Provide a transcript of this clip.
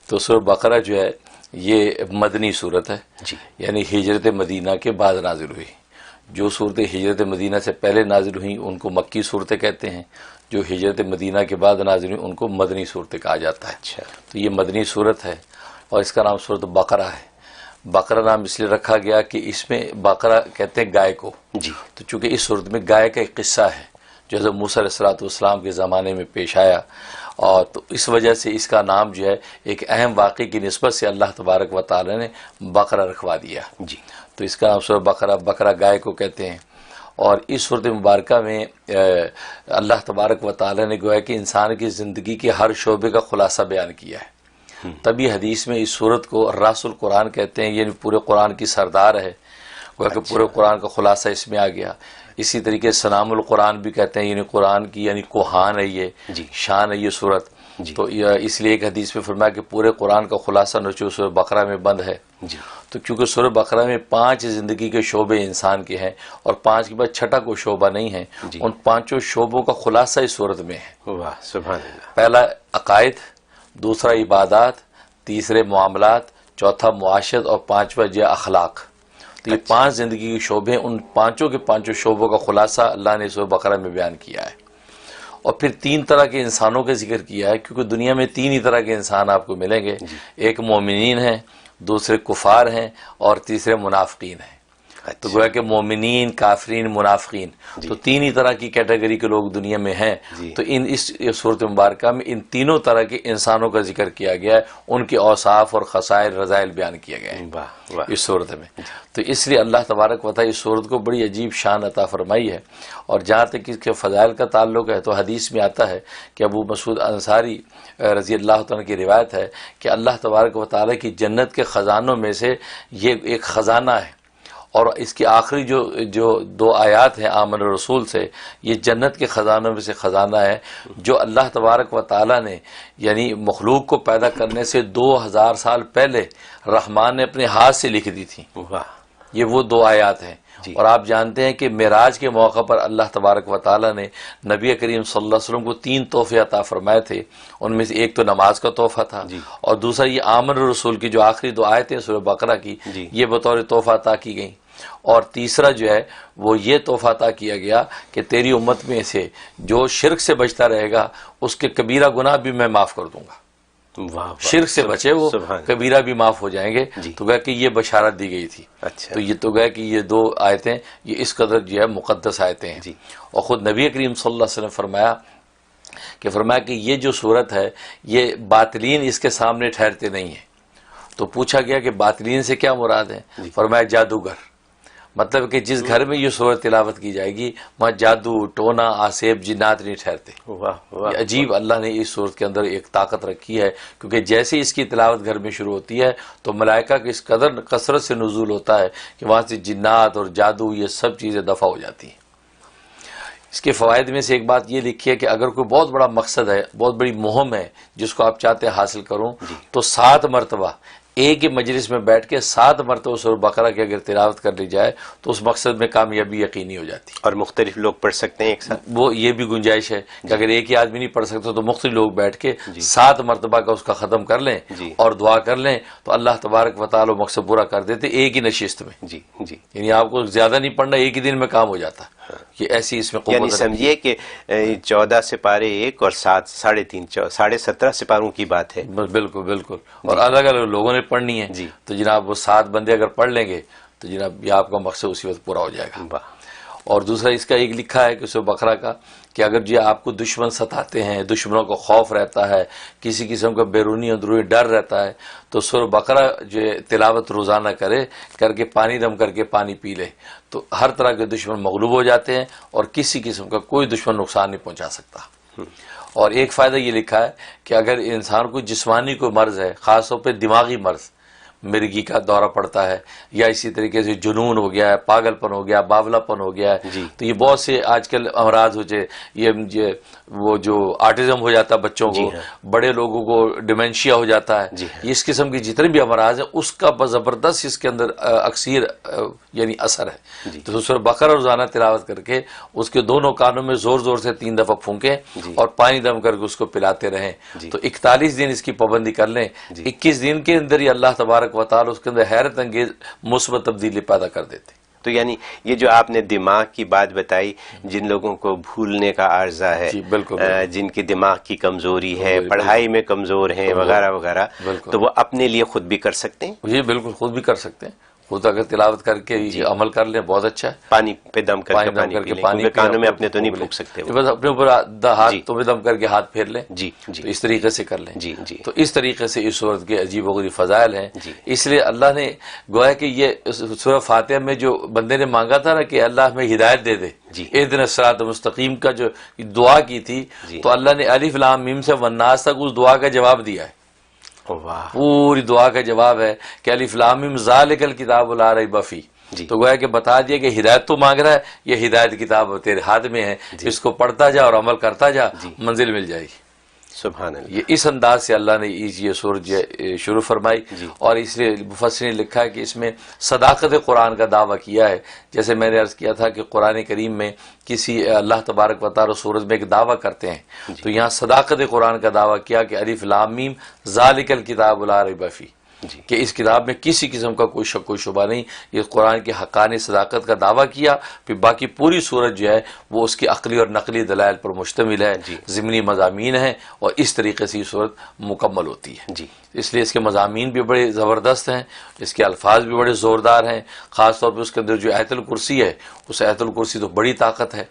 تو سورہ بقرہ جو ہے یہ مدنی صورت ہے جی. یعنی ہجرت مدینہ کے بعد نازل ہوئی. جو صورتیں ہجرت مدینہ سے پہلے نازل ہوئیں ان کو مکی صورتیں کہتے ہیں، جو ہجرت مدینہ کے بعد نازل ہوئیں ان کو مدنی صورتیں کہا جاتا ہے. اچھا. تو یہ مدنی صورت ہے اور اس کا نام صورت بقرہ ہے. بقرہ نام اس لیے رکھا گیا کہ اس میں بقرہ کہتے ہیں گائے کو. جی. تو چونکہ اس صورت میں گائے کا ایک قصہ ہے جو حضرت موسیٰ علیہ الصلوۃ والسلام کے زمانے میں پیش آیا، اور تو اس وجہ سے اس کا نام جو ہے ایک اہم واقعے کی نسبت سے اللہ تبارک و تعالی نے بقرہ رکھوا دیا. جی. تو اس کا نام سورہ بقرہ، بقرہ گائے کو کہتے ہیں. اور اس صورت مبارکہ میں اللہ تبارک و تعالی نے گویا کہ انسان کی زندگی کے ہر شعبے کا خلاصہ بیان کیا ہے. تبھی حدیث میں اس صورت کو راس القرآن کہتے ہیں، یعنی پورے قرآن کی سردار ہے، گویا کہ پورے قرآن کا خلاصہ اس میں آ گیا. اسی طریقے سنام القرآن بھی کہتے ہیں، یعنی قرآن کی یعنی کوہان ہے یہ، شان ہے یہ صورت. تو اس لیے ایک حدیث میں فرمایا کہ پورے قرآن کا خلاصہ نچوڑ سورہ بقرہ میں بند ہے. تو کیونکہ سورہ بقرہ میں 5 زندگی کے شعبے انسان کے ہیں اور 5 کے بعد چھٹا کوئی شعبہ نہیں ہے، ان 5 شعبوں کا خلاصہ اس صورت میں ہے. واہ سبحان اللہ. پہلا عقائد، دوسرا عبادات، تیسرے معاملات، چوتھا معاشرت اور 5واں جو اخلاق. تو یہ 5 زندگی کے شعبے ہیں، ان 5 کے 5 شعبوں کا خلاصہ اللہ نے سورہ بقرہ میں بیان کیا ہے. اور پھر 3 طرح کے انسانوں کا ذکر کیا ہے، کیونکہ دنیا میں 3 ہی طرح کے انسان آپ کو ملیں گے. ایک مومنین ہیں، دوسرے کفار ہیں اور تیسرے منافقین ہیں. تو گویا کہ مومنین، کافرین، منافقین، تو 3 ہی طرح کی کیٹیگری کے لوگ دنیا میں ہیں. تو اس صورت مبارکہ میں ان تینوں طرح کے انسانوں کا ذکر کیا گیا ہے، ان کے اوصاف اور خصائل رذائل بیان کیے گئے ہیں اس صورت میں. تو اس لیے اللہ تبارک و تعالی اس صورت کو بڑی عجیب شان عطا فرمائی ہے. اور جہاں تک اس کے فضائل کا تعلق ہے تو حدیث میں آتا ہے کہ ابو مسعود انصاری رضی اللہ تعالیٰ کی روایت ہے کہ اللہ تبارک و تعالی کی جنت کے خزانوں میں سے یہ ایک خزانہ ہے، اور اس کی آخری جو 2 آیات ہیں آمن الرسول سے، یہ جنت کے خزانوں میں سے خزانہ ہے جو اللہ تبارک و تعالی نے یعنی مخلوق کو پیدا کرنے سے 2000 سال پہلے رحمان نے اپنے ہاتھ سے لکھ دی تھی. یہ وہ 2 آیات ہیں. اور آپ جانتے ہیں کہ معراج کے موقع پر اللہ تبارک و تعالی نے نبی کریم صلی اللہ علیہ وسلم کو 3 تحفے عطا فرمائے تھے. ان میں سے ایک تو نماز کا تحفہ تھا، اور دوسرا یہ آمن الرسول کی جو آخری 2 آیتیں سورہ بقرہ کی یہ بطور تحفہ عطا کی گئیں. اور تیسرا جو ہے وہ یہ تحفہ عطا کیا گیا کہ تیری امت میں سے جو شرک سے بچتا رہے گا اس کے کبیرہ گناہ بھی میں معاف کر دوں گا. شرک سے بچے وہ کبیرہ بھی معاف ہو جائیں گے. تو گویا کہ یہ بشارت دی گئی تھی. تو یہ تو گویا کہ یہ 2 آیتیں یہ اس قدر جو ہے مقدس آیتیں ہیں. اور خود نبی کریم صلی اللہ علیہ وسلم فرمایا کہ یہ جو صورت ہے یہ باطلین اس کے سامنے ٹھہرتے نہیں ہیں. تو پوچھا گیا کہ باطلین سے کیا مراد ہے؟ فرمایا جادوگر. مطلب کہ جس گھر میں یہ سورت تلاوت کی جائے گی وہاں جادو، ٹونا، آسیب، جنات نہیں ٹھہرتے. یہ عجیب اللہ نے اس سورت کے اندر ایک طاقت رکھی ہے، کیونکہ جیسے اس کی تلاوت گھر میں شروع ہوتی ہے تو ملائکہ کی اس قدر کثرت سے نزول ہوتا ہے کہ وہاں سے جنات اور جادو یہ سب چیزیں دفع ہو جاتی ہیں. اس کے فوائد میں سے ایک بات یہ لکھی ہے کہ اگر کوئی بہت بڑا مقصد ہے، بہت بڑی مہم ہے جس کو آپ چاہتے ہیں حاصل کروں، تو 7 مرتبہ ایک ہی مجلس میں بیٹھ کے 7 مرتبہ سورہ بقرہ کی اگر تلاوت کر لی جائے تو اس مقصد میں کامیابی یقینی ہو جاتی. اور مختلف لوگ پڑھ سکتے ہیں ایک ساتھ؟ وہ یہ بھی گنجائش ہے کہ اگر ایک ہی آدمی نہیں پڑھ سکتا تو مختلف لوگ بیٹھ کے 7 مرتبہ کا اس کا ختم کر لیں اور دعا کر لیں تو اللہ تبارک و تعالی مقصد پورا کر دیتے ایک ہی نشست میں. یعنی آپ کو زیادہ نہیں پڑھنا، ایک ہی دن میں کام ہو جاتا. یہ ایسی اس میں قوت، یعنی سمجھیے کہ 14 سپارے ایک اور 7 ساڑھے 17 سپاروں کی بات ہے. بالکل بالکل. اور الگ الگ لوگوں نے پڑھنی ہے. تو جناب وہ 7 بندے اگر پڑھ لیں گے تو جناب یہ آپ کا مقصد اسی وقت پورا ہو جائے گا. اور دوسرا اس کا ایک لکھا ہے کہ سورہ بقرہ کا کہ اگر جو آپ کو دشمن ستاتے ہیں، دشمنوں کو خوف رہتا ہے، کسی قسم کا بیرونی اندرونی ڈر رہتا ہے، تو سورہ بقرہ جو تلاوت روزانہ کر کے پانی دم کر کے پانی پی لے تو ہر طرح کے دشمن مغلوب ہو جاتے ہیں اور کسی قسم کا کوئی دشمن نقصان نہیں پہنچا سکتا. اور ایک فائدہ یہ لکھا ہے کہ اگر انسان کو جسمانی کوئی مرض ہے، خاص طور پہ دماغی مرض، مرگی کا دورہ پڑتا ہے، یا اسی طریقے سے جنون ہو گیا ہے، پاگل پن ہو گیا، باولا پن ہو گیا ہے، تو یہ بہت سے آج کل امراض ہو جائے، یہ وہ جو آٹزم ہو جاتا ہے بچوں کو، بڑے لوگوں کو ڈیمنشیا ہو جاتا ہے، اس قسم کی جتنے بھی امراض ہیں اس کا زبردست اس کے اندر اکثیر یعنی اثر ہے۔ تو سورہ بقرہ روزانہ تلاوت کر کے اس کے دونوں کانوں میں زور زور سے 3 دفعہ پھونکیں اور پانی دم کر کے اس کو پلاتے رہیں، تو 41 دن اس کی پابندی کر لیں، 21 دن کے اندر ہی اللہ تبارک و تعالی اس کے اندر حیرت انگیز مثبت تبدیلی پیدا کر دیتے۔ تو یعنی یہ جو آپ نے دماغ کی بات بتائی، جن لوگوں کو بھولنے کا عارضہ ہے، بالکل جن کی دماغ کی کمزوری ہے، پڑھائی میں کمزور ہیں وغیرہ وغیرہ، تو وہ اپنے لیے خود بھی کر سکتے ہیں؟ جی بالکل، خود بھی کر سکتے ہیں، خود اگر تلاوت کر کے عمل کر لیں بہت اچھا ہے۔ پانی پہ دم کر کے پانی پی لیں، کیونکہ کانوں میں اپنے تو نہیں پھونک سکتے، بس اپنے اوپر ہاتھوں میں دم کر کے ہاتھ پھیر لیں، تو اس طریقے سے کر لیں۔ تو اس طریقے سے اس صورت کے عجیب و غریب فضائل ہیں، اس لیے اللہ نے گویا کہ یہ سورہ فاتحہ میں جو بندے نے مانگا تھا نا کہ اللہ ہمیں ہدایت دے دے، اہدنا الصراط المستقیم کا جو دعا کی تھی، تو اللہ نے الف لام میم سے والناس تک اس دعا کا جواب دیا ہے۔ پوری دعا کا جواب ہے کہ الف لام میم ذالک الکتاب لا ریب فیہ، تو گویا کہ بتا دیا کہ ہدایت تو مانگ رہا ہے، یہ ہدایت کتاب تیرے ہاتھ میں ہے، اس کو پڑھتا جا اور عمل کرتا جا، منزل مل جائے گی۔ سبحان اللہ۔ یہ اس انداز سے اللہ نے یہ سورج شروع فرمائی، اور اس لیے مفسرین نے لکھا ہے کہ اس میں صداقت قرآن کا دعویٰ کیا ہے، جیسے میں نے عرض کیا تھا کہ قرآن کریم میں کسی اللہ تبارک و تعالی سورج میں ایک دعویٰ کرتے ہیں، تو یہاں صداقت قرآن کا دعویٰ کیا کہ الف لام میم ذالک الکتاب لا ریب فیہ، کہ اس کتاب میں کسی قسم کا کوئی شک و شبہ نہیں، یہ قرآن کی حقانی صداقت کا دعویٰ کیا۔ پھر باقی پوری سورج جو ہے وہ اس کی عقلی اور نقلی دلائل پر مشتمل ہے، ضمنی مضامین ہیں، اور اس طریقے سے یہ سورت مکمل ہوتی ہے۔ اس لیے اس کے مضامین بھی بڑے زبردست ہیں، اس کے الفاظ بھی بڑے زوردار ہیں، خاص طور پہ اس کے اندر جو آیت الکرسی ہے، اس آیت الکرسی تو بڑی طاقت ہے۔